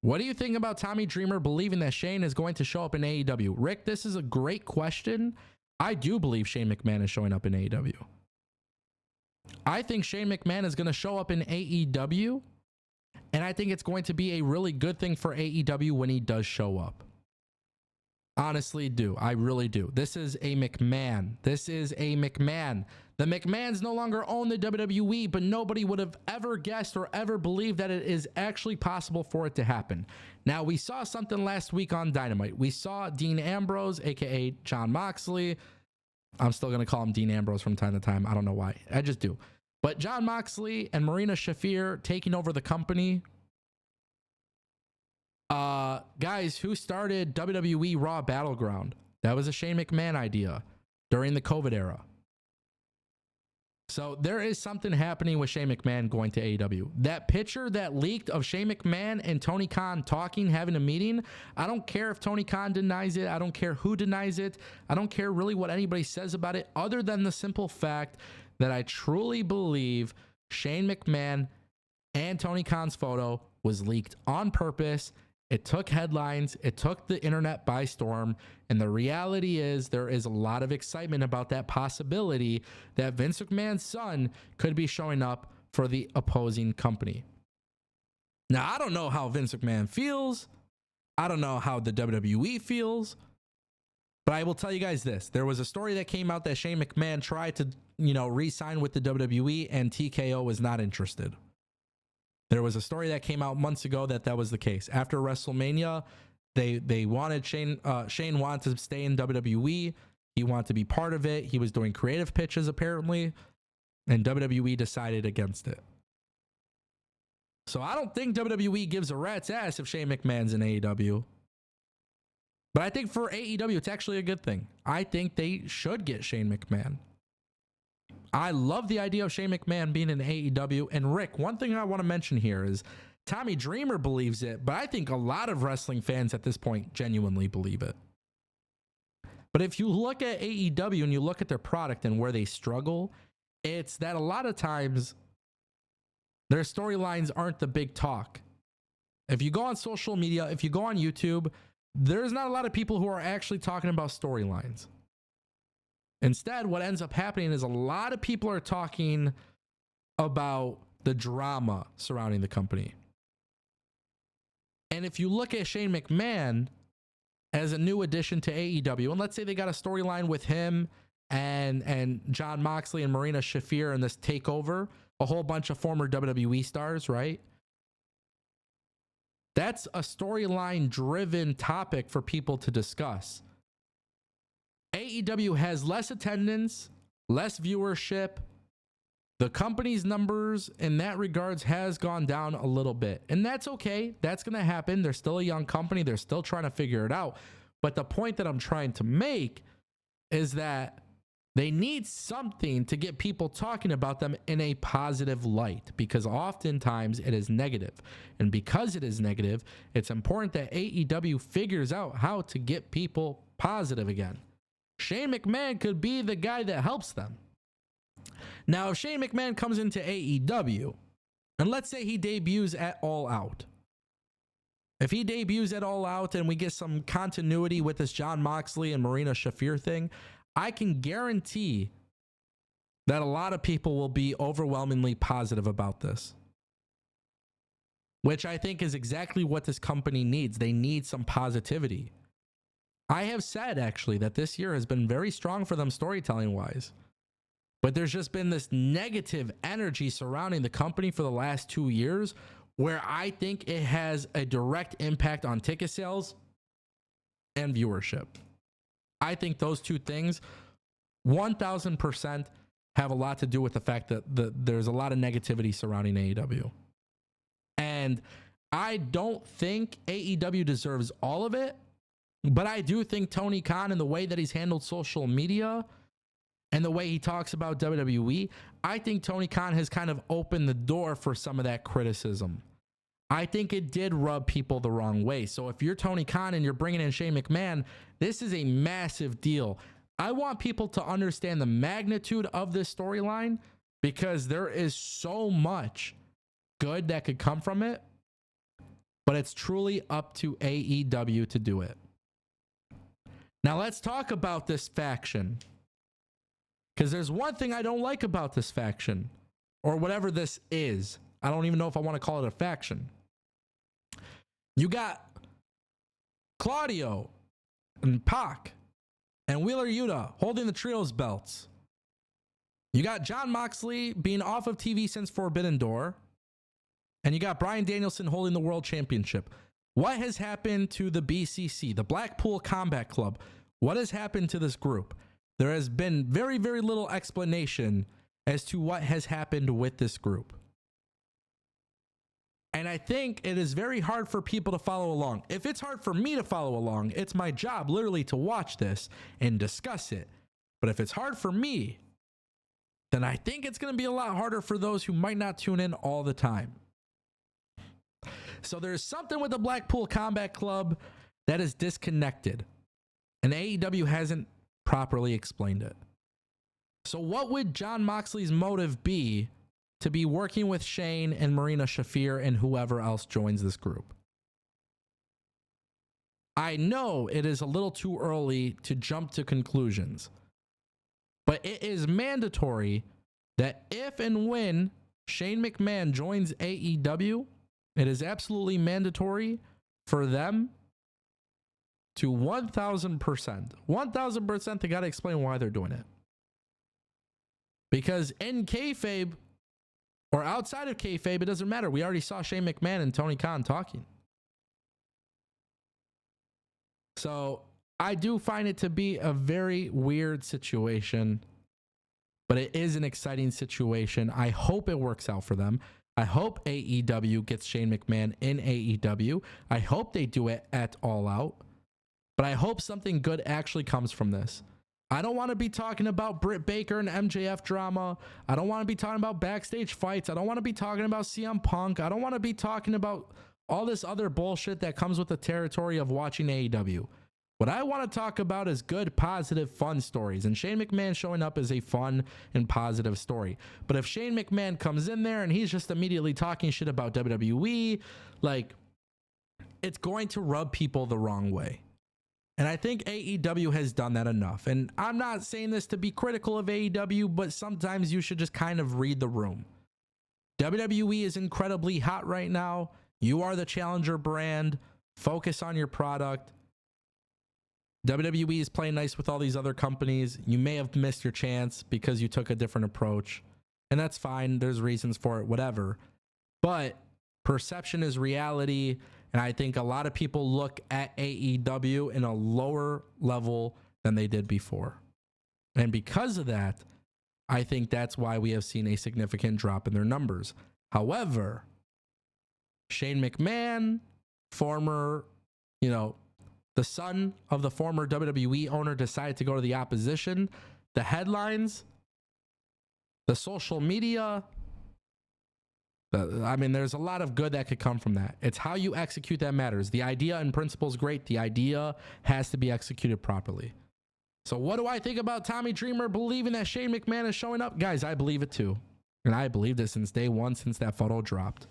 What do you think about Tommy Dreamer believing that Shane is going to show up in AEW? Rick, this is a great question. I do believe Shane McMahon is showing up in AEW. I think Shane McMahon is going to show up in AEW, and I think it's going to be a really good thing for AEW when he does show up. Honestly, do. I really do. This is a McMahon. This is a McMahon. The McMahons no longer own the WWE, but nobody would have ever guessed or ever believed that it is actually possible for it to happen. Now, we saw something last week on Dynamite. We saw Dean Ambrose, aka Jon Moxley. I'm still going to call him Dean Ambrose from time to time. I don't know why. I just do. But Jon Moxley and Marina Shafir taking over the company. Guys, who started WWE Raw Battleground? That was a Shane McMahon idea during the COVID era. So there is something happening with Shane McMahon going to AEW. That picture that leaked of Shane McMahon and Tony Khan talking, having a meeting, I don't care if Tony Khan denies it. I don't care who denies it. I don't care really what anybody says about it, other than the simple fact that I truly believe Shane McMahon and Tony Khan's photo was leaked on purpose. It took headlines. It took the internet by storm. And the reality is there is a lot of excitement about that possibility that Vince McMahon's son could be showing up for the opposing company. Now, I don't know how Vince McMahon feels. I don't know how the WWE feels. But I will tell you guys this. There was a story that came out that Shane McMahon tried to, re-sign with the WWE, and TKO was not interested. There was a story that came out months ago that was the case. After WrestleMania, they wanted Shane wanted to stay in WWE. He wanted to be part of it. He was doing creative pitches apparently, and WWE decided against it. So I don't think WWE gives a rat's ass if Shane McMahon's in AEW. But I think for AEW, it's actually a good thing. I think they should get Shane McMahon. I love the idea of Shane McMahon being in AEW. And Rick, one thing I want to mention here is Tommy Dreamer believes it, but I think a lot of wrestling fans at this point genuinely believe it. But if you look at AEW and you look at their product and where they struggle, it's that a lot of times their storylines aren't the big talk. If you go on social media, if you go on YouTube, there's not a lot of people who are actually talking about storylines. Instead, what ends up happening is a lot of people are talking about the drama surrounding the company. And if you look at Shane McMahon as a new addition to AEW, and let's say they got a storyline with him and Jon Moxley and Marina Shafir in this takeover, a whole bunch of former WWE stars, right? That's a storyline driven topic for people to discuss. AEW has less attendance, less viewership. The company's numbers in that regards has gone down a little bit. And that's okay. That's going to happen. They're still a young company. They're still trying to figure it out. But the point that I'm trying to make is that they need something to get people talking about them in a positive light, because oftentimes it is negative. And because it is negative, it's important that AEW figures out how to get people positive again. Shane McMahon could be the guy that helps them. Now, if Shane McMahon comes into AEW, and let's say he debuts at All Out. If he debuts at All Out and we get some continuity with this Jon Moxley and Marina Shafir thing, I can guarantee that a lot of people will be overwhelmingly positive about this. Which I think is exactly what this company needs. They need some positivity. I have said, actually, that this year has been very strong for them storytelling-wise. But there's just been this negative energy surrounding the company for the last 2 years, where I think it has a direct impact on ticket sales and viewership. I think those two things, 1,000%, have a lot to do with the fact that there's a lot of negativity surrounding AEW. And I don't think AEW deserves all of it. But I do think Tony Khan, and the way that he's handled social media and the way he talks about WWE, I think Tony Khan has kind of opened the door for some of that criticism. I think it did rub people the wrong way. So if you're Tony Khan and you're bringing in Shane McMahon, this is a massive deal. I want people to understand the magnitude of this storyline, because there is so much good that could come from it. but it's truly up to AEW to do it. Now let's talk about this faction, because there's one thing I don't like about this faction, or whatever this is. I don't even know if I want to call it a faction. You got Claudio and Pac and Wheeler Yuta holding the trios belts. You got Jon Moxley being off of TV since Forbidden Door. And you got Bryan Danielson holding the world championship. What has happened to the BCC, the Blackpool Combat Club? What has happened to this group? There has been very, very little explanation as to what has happened with this group. And I think it is very hard for people to follow along. If it's hard for me to follow along, it's my job literally to watch this and discuss it. But if it's hard for me, then I think it's going to be a lot harder for those who might not tune in all the time. So there's something with the Blackpool Combat Club that is disconnected, and AEW hasn't properly explained it. So what would Jon Moxley's motive be to be working with Shane and Marina Shafir and whoever else joins this group? I know it is a little too early to jump to conclusions, but it is mandatory that if and when Shane McMahon joins AEW, it is absolutely mandatory for them to 1,000%, they got to explain why they're doing it. Because in kayfabe or outside of kayfabe, it doesn't matter. We already saw Shane McMahon and Tony Khan talking. So I do find it to be a very weird situation, but it is an exciting situation. I hope it works out for them. I hope AEW gets Shane McMahon in AEW. I hope they do it at All Out. But I hope something good actually comes from this. I don't want to be talking about Britt Baker and MJF drama. I don't want to be talking about backstage fights. I don't want to be talking about CM Punk. I don't want to be talking about all this other bullshit that comes with the territory of watching AEW. What I want to talk about is good, positive, fun stories. And Shane McMahon showing up is a fun and positive story. But if Shane McMahon comes in there and he's just immediately talking shit about WWE, like, it's going to rub people the wrong way. And I think AEW has done that enough. And I'm not saying this to be critical of AEW, but sometimes you should just kind of read the room. WWE is incredibly hot right now. You are the challenger brand. Focus on your product. WWE is playing nice with all these other companies. You may have missed your chance because you took a different approach. And that's fine. There's reasons for it, whatever. But perception is reality. And I think a lot of people look at AEW in a lower level than they did before. And because of that, I think that's why we have seen a significant drop in their numbers. However, Shane McMahon, former, the son of the former WWE owner, decided to go to the opposition. The headlines, the social media, there's a lot of good that could come from that. It's how you execute that matters. The idea in principle is great. The idea has to be executed properly. So what do I think about Tommy Dreamer believing that Shane McMahon is showing up? Guys, I believe it too. And I believed it since day one, since that photo dropped.